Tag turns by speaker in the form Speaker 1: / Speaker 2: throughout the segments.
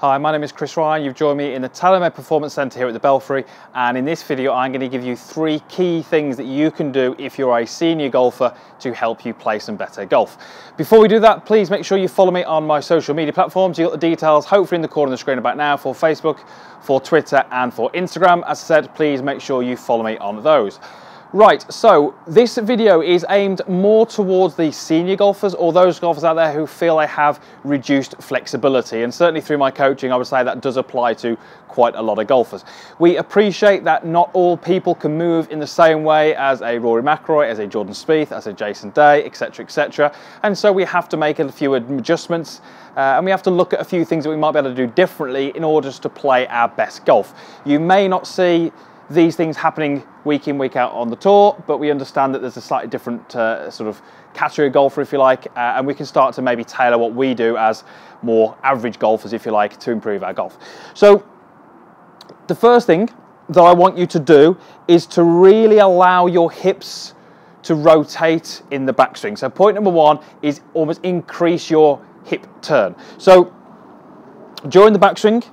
Speaker 1: Hi, my name is Chris Ryan. You've joined me in the TaylorMade Performance Centre here at the Belfry, and in this video I'm going to give you 3 key things that you can do if you're a senior golfer to help you play some better golf. Before we do that, please make sure you follow me on my social media platforms. You've got the details hopefully in the corner of the screen about now for Facebook, for Twitter and for Instagram. As I said, please make sure you follow me on those. Right, so this video is aimed more towards the senior golfers or those golfers out there who feel they have reduced flexibility, and certainly through my coaching I would say that does apply to quite a lot of golfers. We appreciate that not all people can move in the same way as a Rory McIlroy, as a Jordan Spieth, as a Jason Day, etc, etc, and so we have to make a few adjustments and we have to look at a few things that we might be able to do differently in order to play our best golf. You may not see these things happening week in, week out on the tour, but we understand that there's a slightly different sort of category of golfer, if you like, and we can start to maybe tailor what we do as more average golfers, if you like, to improve our golf. So the first thing that I want you to do is to really allow your hips to rotate in the backswing. So point number 1 is almost increase your hip turn. So during the backswing,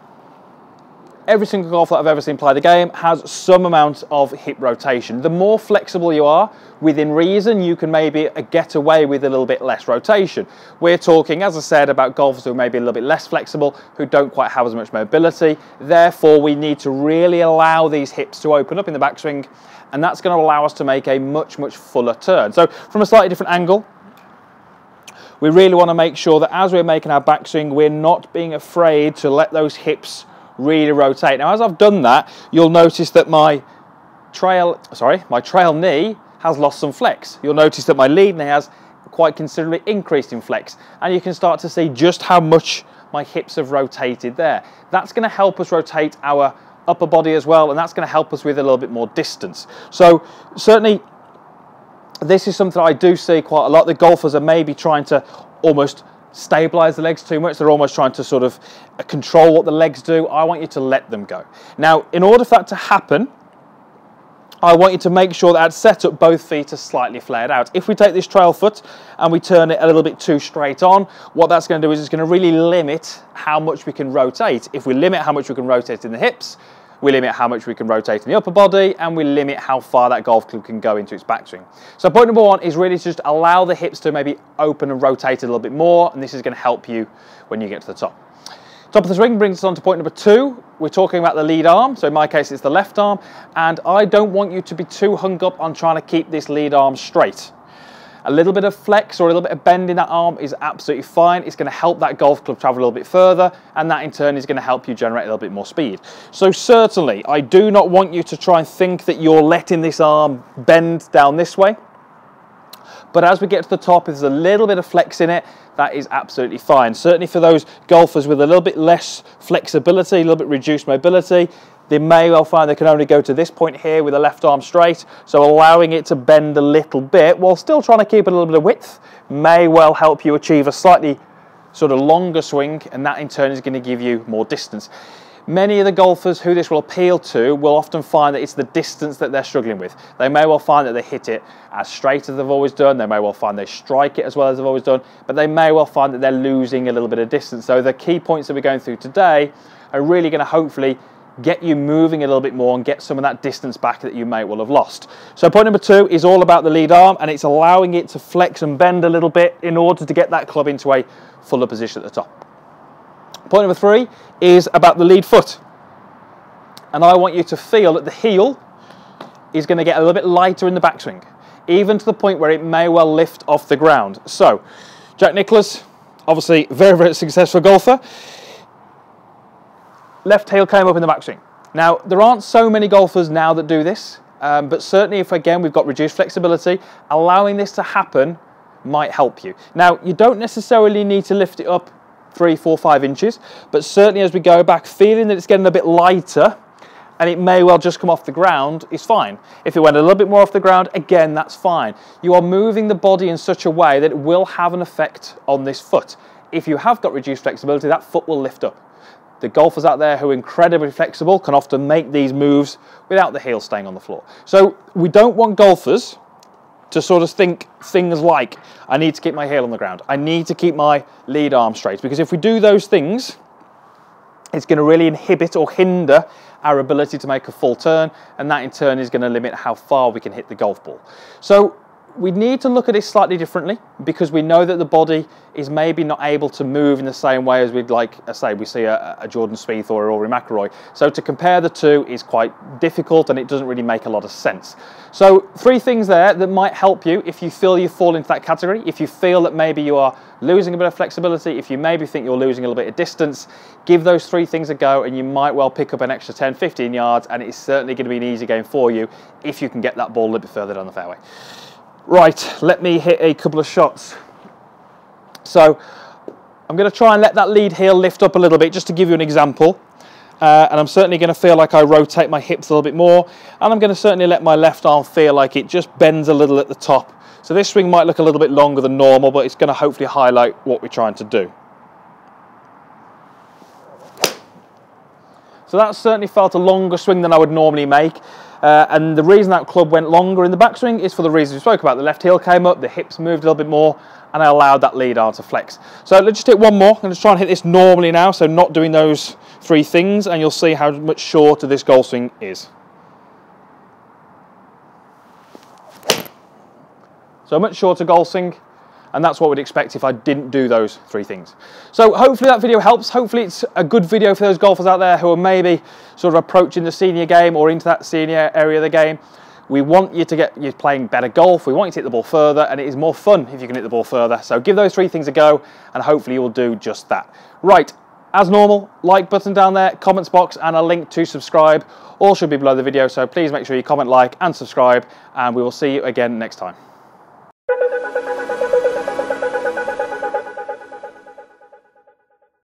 Speaker 1: every single golfer I've ever seen play the game has some amount of hip rotation. The more flexible you are, within reason, you can maybe get away with a little bit less rotation. We're talking, as I said, about golfers who are maybe a little bit less flexible, who don't quite have as much mobility. Therefore, we need to really allow these hips to open up in the backswing, and that's going to allow us to make a much, much fuller turn. So from a slightly different angle, we really want to make sure that as we're making our backswing, we're not being afraid to let those hips really rotate. Now, as I've done that, you'll notice that my trail knee has lost some flex. You'll notice that my lead knee has quite considerably increased in flex, and you can start to see just how much my hips have rotated there. That's going to help us rotate our upper body as well, and that's going to help us with a little bit more distance. So certainly this is something I do see quite a lot. The golfers are maybe trying to almost stabilize the legs too much. They're almost trying to sort of control what the legs do. I want you to let them go. Now, in order for that to happen, I want you to make sure that at setup both feet are slightly flared out. If we take this trail foot and we turn it a little bit too straight on, what that's going to do is it's going to really limit how much we can rotate. If we limit how much we can rotate in the hips, we limit how much we can rotate in the upper body, and we limit how far that golf club can go into its backswing. So point number 1 is really to just allow the hips to maybe open and rotate a little bit more, and this is going to help you when you get to the top. Top of the swing brings us on to point number 2. We're talking about the lead arm. So in my case, it's the left arm, and I don't want you to be too hung up on trying to keep this lead arm straight. A little bit of flex or a little bit of bend in that arm is absolutely fine. It's going to help that golf club travel a little bit further, and that in turn is going to help you generate a little bit more speed. So certainly, I do not want you to try and think that you're letting this arm bend down this way. But as we get to the top, if there's a little bit of flex in it, that is absolutely fine. Certainly for those golfers with a little bit less flexibility, a little bit reduced mobility, they may well find they can only go to this point here with the left arm straight, so allowing it to bend a little bit while still trying to keep a little bit of width may well help you achieve a slightly sort of longer swing, and that in turn is going to give you more distance. Many of the golfers who this will appeal to will often find that it's the distance that they're struggling with. They may well find that they hit it as straight as they've always done, they may well find they strike it as well as they've always done, but they may well find that they're losing a little bit of distance. So the key points that we're going through today are really going to hopefully get you moving a little bit more and get some of that distance back that you may well have lost. So point number 2 is all about the lead arm, and it's allowing it to flex and bend a little bit in order to get that club into a fuller position at the top. Point number 3 is about the lead foot, and I want you to feel that the heel is going to get a little bit lighter in the backswing, even to the point where it may well lift off the ground. So Jack Nicklaus, obviously very, very successful golfer, left heel came up in the backswing. Now, there aren't so many golfers now that do this, but certainly if, again, we've got reduced flexibility, allowing this to happen might help you. Now, you don't necessarily need to lift it up 3, 4, 5 inches, but certainly as we go back, feeling that it's getting a bit lighter, and it may well just come off the ground, is fine. If it went a little bit more off the ground, again, that's fine. You are moving the body in such a way that it will have an effect on this foot. If you have got reduced flexibility, that foot will lift up. The golfers out there who are incredibly flexible can often make these moves without the heel staying on the floor. So we don't want golfers to sort of think things like, I need to keep my heel on the ground, I need to keep my lead arm straight, because if we do those things, it's going to really inhibit or hinder our ability to make a full turn, and that in turn is going to limit how far we can hit the golf ball. So we need to look at it slightly differently, because we know that the body is maybe not able to move in the same way as we'd like, say we see a Jordan Spieth or a Rory McIlroy. So to compare the two is quite difficult, and it doesn't really make a lot of sense. So 3 things there that might help you if you feel you fall into that category, if you feel that maybe you are losing a bit of flexibility, if you maybe think you're losing a little bit of distance, give those 3 things a go, and you might well pick up an extra 10, 15 yards, and it's certainly going to be an easy game for you if you can get that ball a little bit further down the fairway. Right, let me hit a couple of shots. So I'm going to try and let that lead heel lift up a little bit, just to give you an example. And I'm certainly going to feel like I rotate my hips a little bit more, and I'm going to certainly let my left arm feel like it just bends a little at the top. So this swing might look a little bit longer than normal, but it's going to hopefully highlight what we're trying to do. So that certainly felt a longer swing than I would normally make. And the reason that club went longer in the backswing is for the reasons we spoke about. The left heel came up, the hips moved a little bit more, and I allowed that lead arm to flex. So let's just hit one more. I'm going to try and hit this normally now, so not doing those 3 things, and you'll see how much shorter this golf swing is. So a much shorter golf swing, and that's what we'd expect if I didn't do those 3 things. So hopefully that video helps. Hopefully it's a good video for those golfers out there who are maybe sort of approaching the senior game or into that senior area of the game. We want you to get you playing better golf. We want you to hit the ball further, and it is more fun if you can hit the ball further. So give those 3 things a go, and hopefully you will do just that. Right, as normal, like button down there, comments box, and a link to subscribe. All should be below the video, so please make sure you comment, like, and subscribe, and we will see you again next time.